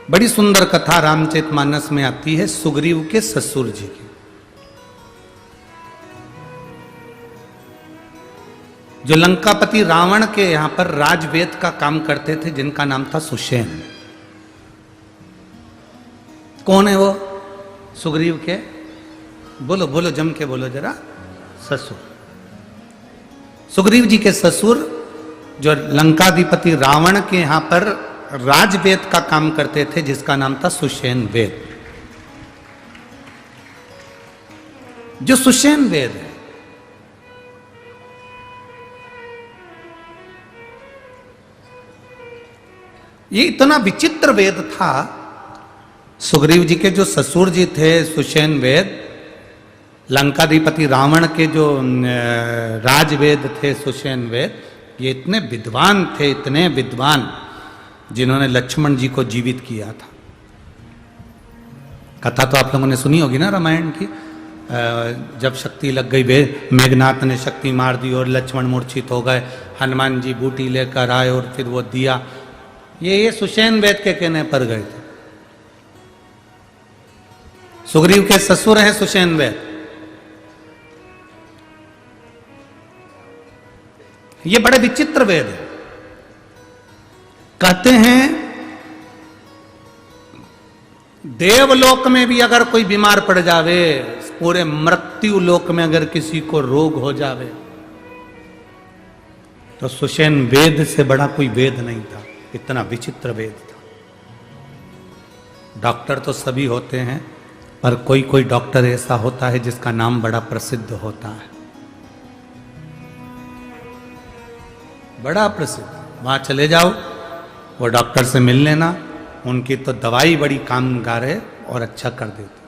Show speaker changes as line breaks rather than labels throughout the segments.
बड़ी सुंदर कथा रामचरितमानस में आती है सुग्रीव के ससुर जी की। जो लंकापति रावण के यहां पर राजवेद का काम करते थे, जिनका नाम था सुषेण। कौन है वो? सुग्रीव के, बोलो बोलो जम के बोलो जरा, ससुर। सुग्रीव जी के ससुर जो लंकाधिपति रावण के यहां पर राजवेद का काम करते थे, जिसका नाम था सुषेण वेद। जो सुषेण वेद है, ये इतना विचित्र वेद था। सुग्रीव जी के जो ससुर जी थे सुषेण वेद, लंकाधिपति रावण के जो राजवेद थे सुषेण वेद, ये इतने विद्वान थे, इतने विद्वान, जिन्होंने लक्ष्मण जी को जीवित किया था। कथा तो आप लोगों ने सुनी होगी ना रामायण की। जब शक्ति लग गई, मेघनाथ ने शक्ति मार दी और लक्ष्मण मूर्छित हो गए, हनुमान जी बूटी लेकर आए और फिर वो दिया। ये सुषेण वेद के कहने पर गए थे। सुग्रीव के ससुर हैं सुषेण वेद। ये बड़े विचित्र वेद है। कहते हैं देवलोक में भी अगर कोई बीमार पड़ जावे, पूरे मृत्यु लोक में अगर किसी को रोग हो जावे, तो सुषेण वेद से बड़ा कोई वेद नहीं था। इतना विचित्र वेद था। डॉक्टर तो सभी होते हैं, पर कोई कोई डॉक्टर ऐसा होता है जिसका नाम बड़ा प्रसिद्ध होता है, बड़ा प्रसिद्ध। वहां चले जाओ, वो डॉक्टर से मिल लेना, उनकी तो दवाई बड़ी कामगार है और अच्छा कर देते।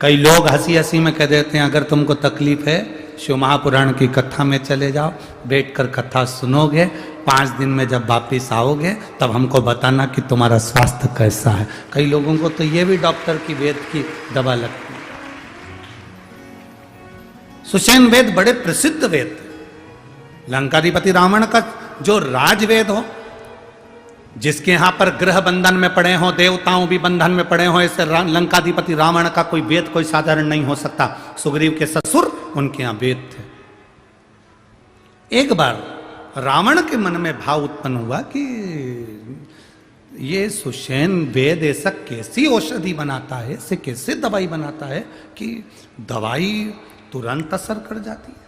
कई लोग हंसी हंसी में कह देते हैं, अगर तुमको तकलीफ है शिव महापुराण की कथा में चले जाओ, बैठकर कथा सुनोगे, 5 दिन में जब वापिस आओगे तब हमको बताना कि तुम्हारा स्वास्थ्य कैसा है। कई लोगों को तो ये भी डॉक्टर की वेद की दवा लगती है। सुषेण वेद बड़े प्रसिद्ध वेद थे। लंकाधिपति रावण का जो राजवेद हो, जिसके यहां पर ग्रह बंधन में पड़े हो, देवताओं भी बंधन में पड़े हो, ऐसे लंकाधिपति रावण का कोई वेद कोई साधारण नहीं हो सकता। सुग्रीव के ससुर, उनके यहां वेद थे। एक बार रावण के मन में भाव उत्पन्न हुआ कि ये सुषेण वेद ऐसा कैसी औषधि बनाता है, ऐसे कैसे दवाई बनाता है कि दवाई तुरंत असर कर जाती है।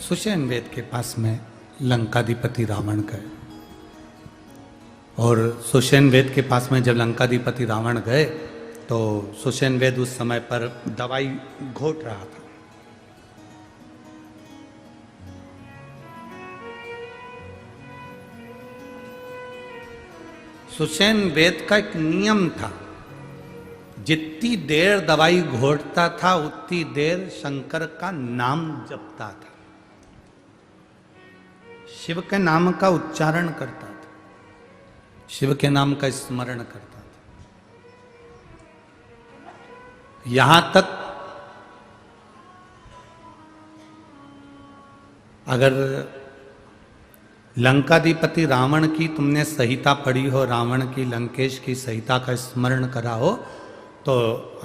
सुषेण वेद के पास में लंकाधिपति रावण गए, और सुषेण वेद के पास में जब लंकाधिपति रावण गए तो सुषेण वेद उस समय पर दवाई घोट रहा था। सुषेण वेद का एक नियम था, जितनी देर दवाई घोटता था उतनी देर शंकर का नाम जपता था, शिव के नाम का उच्चारण करता था, शिव के नाम का स्मरण करता था। यहां तक अगर लंकाधिपति रावण की तुमने संहिता पढ़ी हो, रावण की लंकेश की संहिता का स्मरण करा हो, तो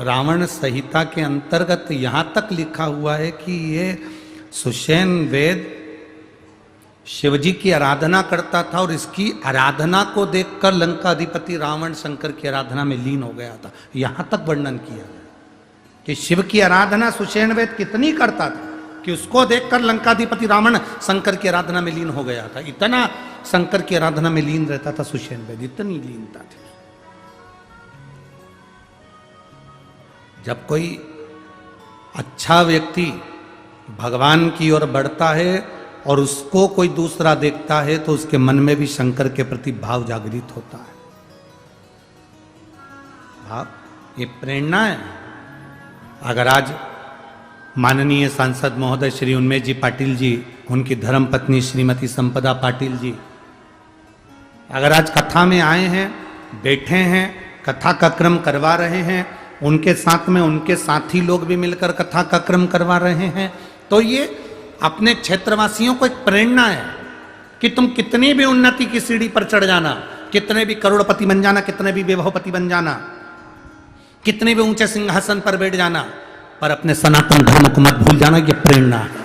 रावण संहिता के अंतर्गत यहां तक लिखा हुआ है कि ये सुषेण वेद शिवजी की आराधना करता था, और इसकी आराधना को देखकर लंकाधिपति रावण शंकर की आराधना में लीन हो गया था। यहां तक वर्णन किया गया कि शिव की आराधना सुषेण वेद कितनी करता था कि उसको देखकर लंकाधिपति रावण शंकर की आराधना में लीन हो गया था। इतना शंकर की आराधना में लीन रहता था सुषेण वेद, इतनी लीनता थी। जब कोई अच्छा व्यक्ति भगवान की ओर बढ़ता है और उसको कोई दूसरा देखता है, तो उसके मन में भी शंकर के प्रति भाव जागृत होता है। भाव, ये प्रेरणा है। अगर आज माननीय सांसद महोदय श्री उन्मेष जी पाटिल जी, उनकी धर्मपत्नी श्रीमती संपदा पाटिल जी, अगर आज कथा में आए हैं, बैठे हैं, कथा का क्रम करवा रहे हैं, उनके साथ में उनके साथी लोग भी मिलकर कथा का क्रम करवा रहे हैं, तो ये अपने क्षेत्रवासियों को एक प्रेरणा है कि तुम कितनी भी उन्नति की सीढ़ी पर चढ़ जाना, कितने भी करोड़पति बन जाना, कितने भी विभवपति बन जाना, कितने भी ऊंचे सिंहासन पर बैठ जाना, पर अपने सनातन धर्म को मत भूल जाना। ये प्रेरणा है।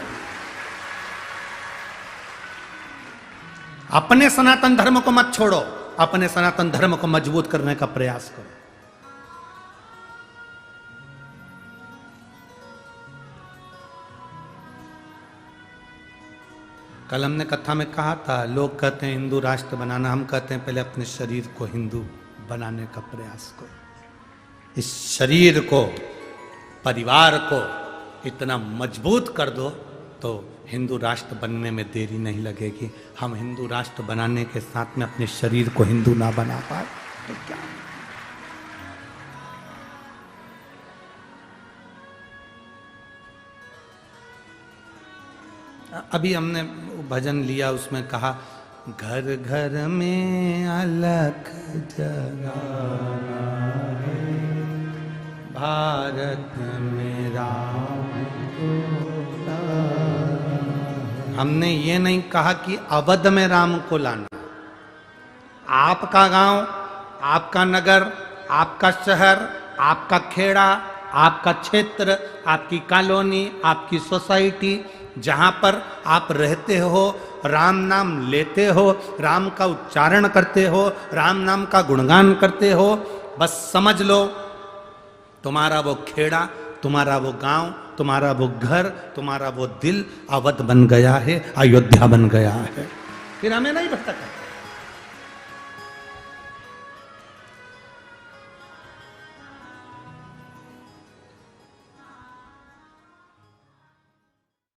अपने सनातन धर्म को मत छोड़ो, अपने सनातन धर्म को मजबूत करने का प्रयास करो। कल हमने कथा में कहा था, लोग कहते हैं हिंदू राष्ट्र बनाना, हम कहते हैं पहले अपने शरीर को हिंदू बनाने का प्रयास करो। इस शरीर को, परिवार को इतना मजबूत कर दो तो हिंदू राष्ट्र बनने में देरी नहीं लगेगी। हम हिंदू राष्ट्र बनाने के साथ में अपने शरीर को हिंदू ना बना पाए तो क्या? अभी हमने भजन लिया, उसमें कहा घर घर में अलख जगाना है, भारत में राम को लाना। हमने ये नहीं कहा कि अवध में राम को लाना। आपका गांव, आपका नगर, आपका शहर, आपका खेड़ा, आपका क्षेत्र, आपकी कॉलोनी, आपकी सोसाइटी, जहां पर आप रहते हो, राम नाम लेते हो, राम का उच्चारण करते हो, राम नाम का गुणगान करते हो, बस समझ लो तुम्हारा वो खेड़ा, तुम्हारा वो गांव, तुम्हारा वो घर, तुम्हारा वो दिल अवध बन गया है, अयोध्या बन गया है। फिर हमें नहीं पता।